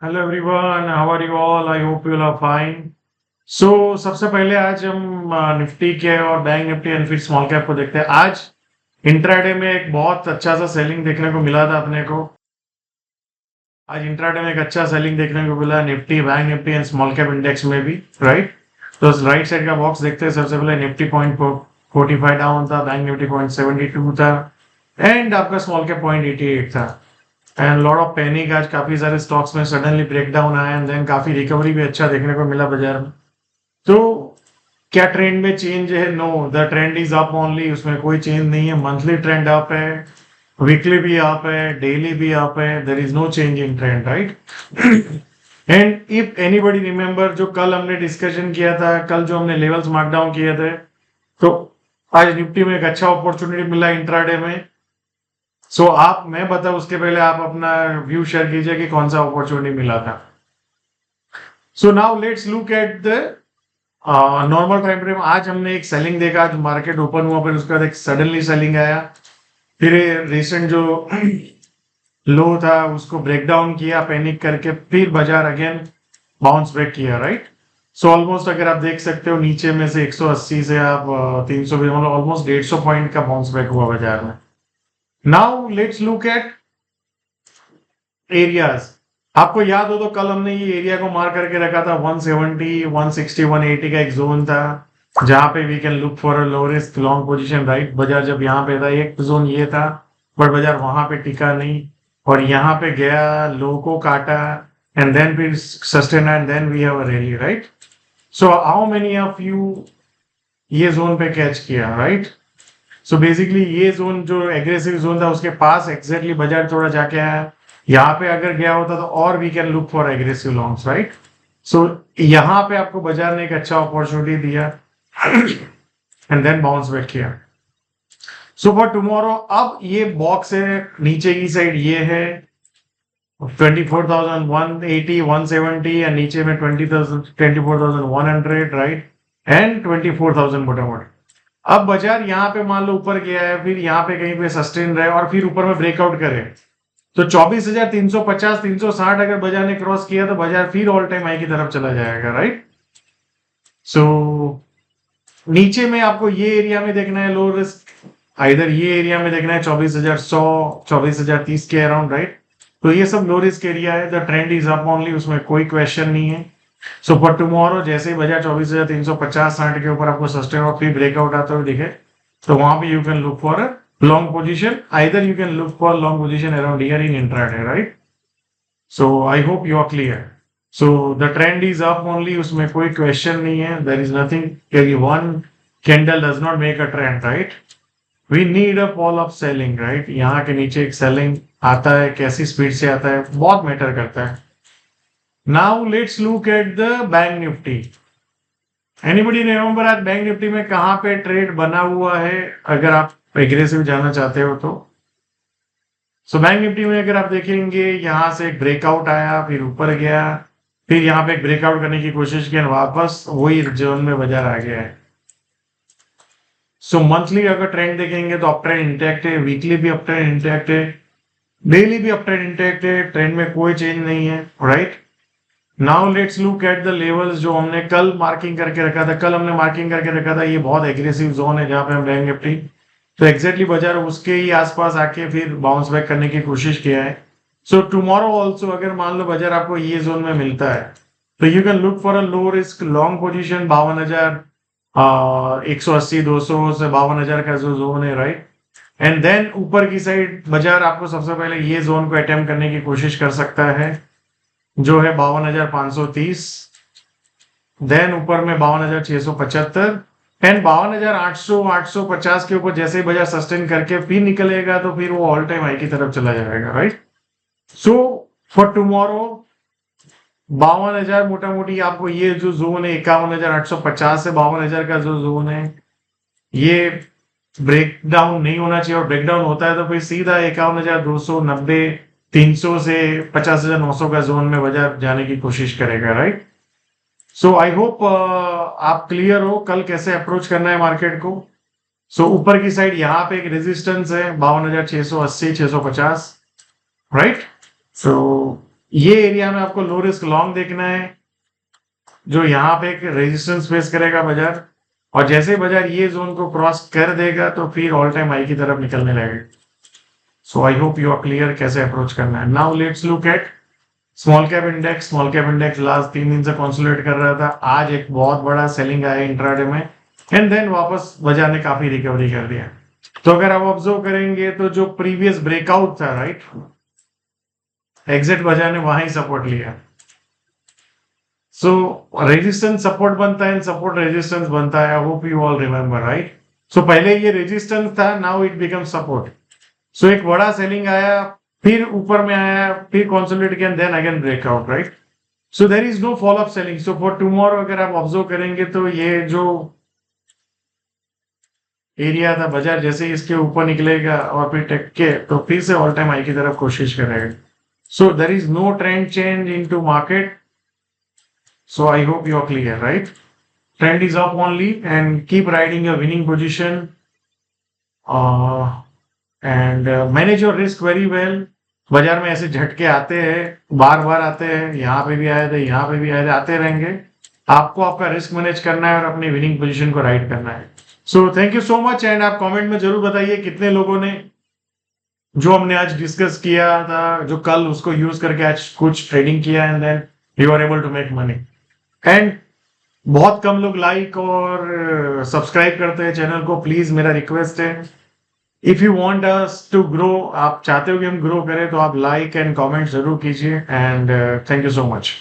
Hello everyone, how are you all? I hope you are fine. सबसे पहले आज हम निफ्टी के और बैंक निफ्टी एंड फिर स्मॉल कैप को देखते हैं। आज इंट्राडे में एक बहुत अच्छा सा सेलिंग देखने को मिला था अपने को। आज इंट्राडे में एक अच्छा सेलिंग देखने को मिला Nifty, bank Nifty and small cap index में भी, राइट। तो राइट साइड का बॉक्स देखते हैं। सबसे पहले निफ्टी 0.45 डाउन था, बैंक निफ्टी 0.72 था एंड आपका स्मॉल कैप 0.88 था। एंड लॉट ऑफ पैनिक, आज काफी सारे स्टॉक्स में सडनली ब्रेकडाउन आया एंड देन काफी रिकवरी भी अच्छा देखने को मिला बाजार में। तो क्या ट्रेंड में चेंज है? No, the trend is up only, उसमें कोई चेंज नहीं है। मंथली ट्रेंड अप है, वीकली भी अप है, डेली भी अप है। There is no change in trend, right. And if anybody remember, जो कल हमने डिस्कशन किया था, कल जो हमने लेवल्स मार्क डाउन किए थे, तो आज निफ्टी में एक अच्छा अपॉर्चुनिटी मिला इंट्राडे में। आप, मैं बताऊं उसके पहले आप अपना व्यू शेयर कीजिए कि कौन सा अपॉर्चुनिटी मिला था। Now let's look at the normal time frame. आज हमने एक सेलिंग देखा, आज मार्केट ओपन हुआ, फिर उसके बाद एक सडनली सेलिंग आया, फिर रिसेंट जो लो था उसको ब्रेक डाउन किया पैनिक करके, फिर बाजार अगेन बाउंस बैक किया, राइट। ऑलमोस्ट अगर आप देख सकते हो नीचे में से 180 से आप 300 भी, मतलब ऑलमोस्ट 150 पॉइंट का बाउंस बैक हुआ बाजार में। Now let's look eight areas. आपको याद हो तो कल हमने ये एरिया को मार्क करके रखा था, 170, 160, 180 का एक जोन था जहां पे we can look for a low risk long position, right. बाजार जब यहाँ पे था, एक जोन ये था, बट बाजार वहां पे टिका नहीं और यहाँ पे गया, लो को काटा एंड देन फिर sustain and then we have a rally, right. How many of you ये जोन पे कैच किया, राइट। बेसिकली ये जोन जो एग्रेसिव जोन था उसके पास एग्जैक्टली बाजार थोड़ा जाके आया। यहाँ पे अगर गया होता तो और we can look for aggressive longs, right. यहाँ पे आपको बाजार ने एक अच्छा अपॉर्चुनिटी दिया एंड देन बाउंस बैक किया। फॉर टुमारो, अब ये बॉक्स है नीचे की साइड, ये है 24,180, 170 या नीचे में 20,000, 24,100, राइट, एंड 24,000 मोटा मोटा। अब बाजार यहाँ पे मान लो ऊपर गया है, फिर यहाँ पे कहीं पे सस्टेन रहे और फिर ऊपर में ब्रेकआउट करे, तो 24,350, 360 अगर बाजार ने क्रॉस किया तो बाजार फिर ऑल टाइम हाई की तरफ चला जाएगा, राइट। सो नीचे में आपको ये एरिया में देखना है लो रिस्क, इधर ये एरिया में देखना है 24,100, 24,030 के अराउंड, राइट। तो ये सब लो रिस्क एरिया है। The trend is up only, उसमें कोई क्वेश्चन नहीं है। फॉर टुमारो जैसे ही बाजार 24,350, 60 के ऊपर आपको सस्टेन और फिर ब्रेकआउट आता हुआ दिखे, तो वहां पे you can look for a long position. Either you can look for long position around here in intraday, right? I hope you are clear. The trend is up only, उसमें कोई question नहीं है। There is nothing, one candle does not make a trend, right? We need a fall of selling, right? यहाँ के नीचे एक selling आता है, कैसी स्पीड से आता है बहुत मैटर करता है। Now let's look at the bank nifty. Anybody remember आज बैंक निफ्टी में कहाँ पे ट्रेड बना हुआ है, अगर आप एग्रेसिव जाना चाहते हो तो? बैंक निफ्टी में अगर आप देखेंगे, यहां से एक ब्रेकआउट आया, फिर ऊपर गया, फिर यहाँ पे एक ब्रेकआउट करने की कोशिश की, वापस वही जोन में बाजार आ गया है। मंथली अगर ट्रेंड देखेंगे तो अप ट्रेंड इंटैक्ट है, वीकली भी अप ट्रेंड इंटैक्ट है, डेली भी अप ट्रेंड इंटैक्ट है, ट्रेंड में कोई चेंज नहीं है, right. Now let's look at the levels जो हमने कल मार्किंग करके रखा था। कल हमने मार्किंग करके रखा था, ये बहुत एग्रेसिव जोन है जहां पे हम बैंक निफ्टी, तो एग्जैक्टली बाजार उसके ही आसपास आके फिर बाउंस बैक करने की कोशिश किया है। टुमारो ऑल्सो अगर मान लो बाजार आपको ये जोन में मिलता है, तो you can look for a low risk long position 52,180, 200 से 52,000 का जो जोन है, राइट। एंड देन ऊपर की साइड बाजार आपको सबसे पहले ये जोन को अटेम्प्ट करने की कोशिश कर सकता है, जो है 52,530, देन ऊपर में 52,675 एंड 52,800, 850 के ऊपर जैसे ही बाजार सस्टेन करके फिर निकलेगा तो फिर वो ऑल टाइम हाई की तरफ चला जाएगा, राइट। फॉर टुमारो 52,000 मोटा मोटी आपको ये जो जोन है 51,850 से 52,000 का जो जोन है, ये ब्रेक डाउन नहीं होना चाहिए, और ब्रेक डाउन होता है तो फिर सीधा 51,290, 300 से 50,900 का जोन में बाजार जाने की कोशिश करेगा, राइट। आई होप आप क्लियर हो कल कैसे अप्रोच करना है मार्केट को। ऊपर की साइड यहाँ पे एक रेजिस्टेंस है 52,680, 650, राइट। ये एरिया में आपको लो रिस्क लॉन्ग देखना है, जो यहाँ पे एक रेजिस्टेंस फेस करेगा बाजार, और जैसे ही बाजार ये जोन को क्रॉस कर देगा तो फिर ऑल टाइम हाई की तरफ निकलने लगेगा। So I hope you are clear कैसे अप्रोच करना है। Now let's look at small cap index. Small cap index last 3 दिन से कंसोलिडेट कर रहा था, आज एक बहुत बड़ा सेलिंग आया इंट्राडे में, एंड देन वापस बाजार ने काफी रिकवरी कर दिया। तो अगर आप ऑब्जर्व करेंगे तो जो प्रीवियस ब्रेकआउट था, राइट, एग्जिट बाजार ने वहां ही सपोर्ट लिया। सो रेजिस्टेंस सपोर्ट बनता है, सपोर्ट रेजिस्टेंस बनता है। I hope you all remember, right. So पहले ये रेजिस्टेंस था, now it become support. So एक बड़ा सेलिंग आया, फिर ऊपर में आया, फिर कंसोलिडेट किया, then again breakout, right. So there is no follow up selling. So for tomorrow अगर आप ऑब्जर्व करेंगे तो ये जो एरिया था, बाजार जैसे ही इसके ऊपर निकलेगा और फिर टेक के तो फिर से ऑल टाइम हाई की तरफ कोशिश करेगा। So there is no trend change into market. So I hope you are clear, right? Trend is up only and keep riding your winning position and manage your risk very well. बाजार में ऐसे झटके आते हैं, बार बार आते हैं, यहाँ पे भी आए थे, यहाँ पे भी आए थे, आते रहेंगे। आपको आपका रिस्क मैनेज करना है और अपनी विनिंग पोजीशन को राइड करना है। So thank you so much, and आप कमेंट में जरूर बताइए कितने लोगों ने जो हमने आज डिस्कस किया था, जो कल उसको यूज करके आज कुछ ट्रेडिंग किया and then you are able to make money. And बहुत कम लोग लाइक और सब्सक्राइब करते हैं चैनल को। प्लीज मेरा रिक्वेस्ट है, if you want us to grow, आप चाहते हो कि हम ग्रो करें, तो आप लाइक एंड कमेंट जरूर कीजिए। And thank you so much.